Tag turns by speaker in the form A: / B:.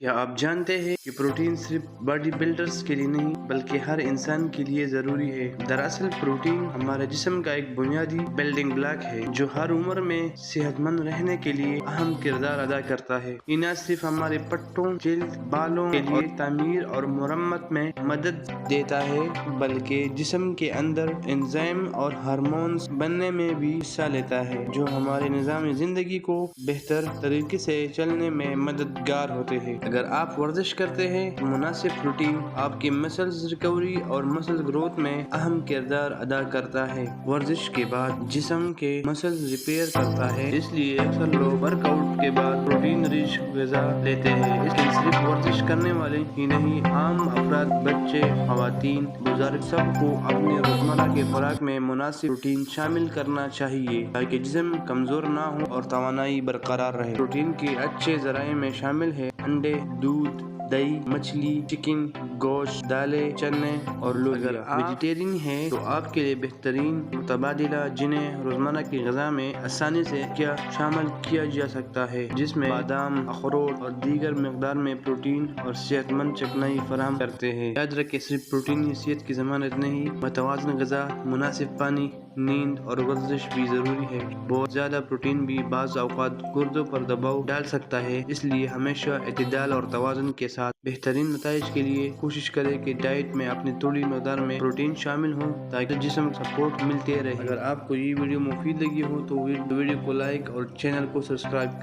A: क्या आप जानते हैं कि प्रोटीन सिर्फ बॉडी बिल्डर्स के लिए नहीं बल्कि हर इंसान के लिए जरूरी है। दरअसल प्रोटीन हमारे जिस्म का एक बुनियादी बिल्डिंग ब्लॉक है जो हर उम्र में सेहतमंद रहने के लिए अहम किरदार अदा करता है। ये न सिर्फ हमारे पट्टों, जिल्द, बालों के लिए तामीर और मुरम्मत में मदद देता है बल्कि जिस्म के अंदर एंजाइम और हार्मोन्स बनने में भी हिस्सा लेता है जो हमारे निज़ाम जिंदगी को बेहतर तरीके से चलने में मददगार होते हैं। अगर आप वर्जिश करते हैं तो मुनासिब प्रोटीन आपकी मसल्स रिकवरी और मसल ग्रोथ में अहम किरदार अदा करता है। वर्जिश के बाद जिस्म के मसल्स रिपेयर करता है, इसलिए अक्सर लोग वर्कआउट के बाद प्रोटीन रिच ग़िज़ा लेते हैं। इसके सिर्फ वर्जिश करने वाले ही नहीं, आम अफराद, बच्चे, खवातीन, बुजुर्ग सबको अपने रोजमर्रा के खुराक में मुनासिब प्रोटीन शामिल करना चाहिए ताकि जिस्म कमजोर ना हो और तवानाई बरकरार रहे। प्रोटीन के अच्छे जराये में शामिल है अंडे, दूध, दही, मछली, चिकन, गोश्त, दालें, चने और लोबिया। अगर आप वेजिटेरियन हैं तो आपके लिए बेहतरीन मुतबादिला जिन्हें रोजमर्रा की ग़िज़ा में आसानी से क्या शामिल किया जा सकता है, जिसमें बादाम, अखरोट और दीगर मिकदार में प्रोटीन और सेहतमंद चिकनाई फराहम करते हैं। याद रखें, सिर्फ प्रोटीन ही सेहत की ज़मानत नहीं, मुतवाज़िन ग़िज़ा, मुनासिब पानी, नींद और वर्जिश भी जरूरी है। बहुत ज्यादा प्रोटीन भी बाज़ औक़ात गुर्दों पर दबाव डाल सकता है, इसलिए हमेशा इत्तिदाल और तवाज़ुन के साथ बेहतरीन नताइज के लिए कोशिश करें कि डाइट में अपनी थोड़ी मकदार में प्रोटीन शामिल हो ताकि जिस्म सपोर्ट मिलते रहे। अगर आपको ये वीडियो मुफीद लगी हो तो वीडियो को लाइक और चैनल को सब्सक्राइब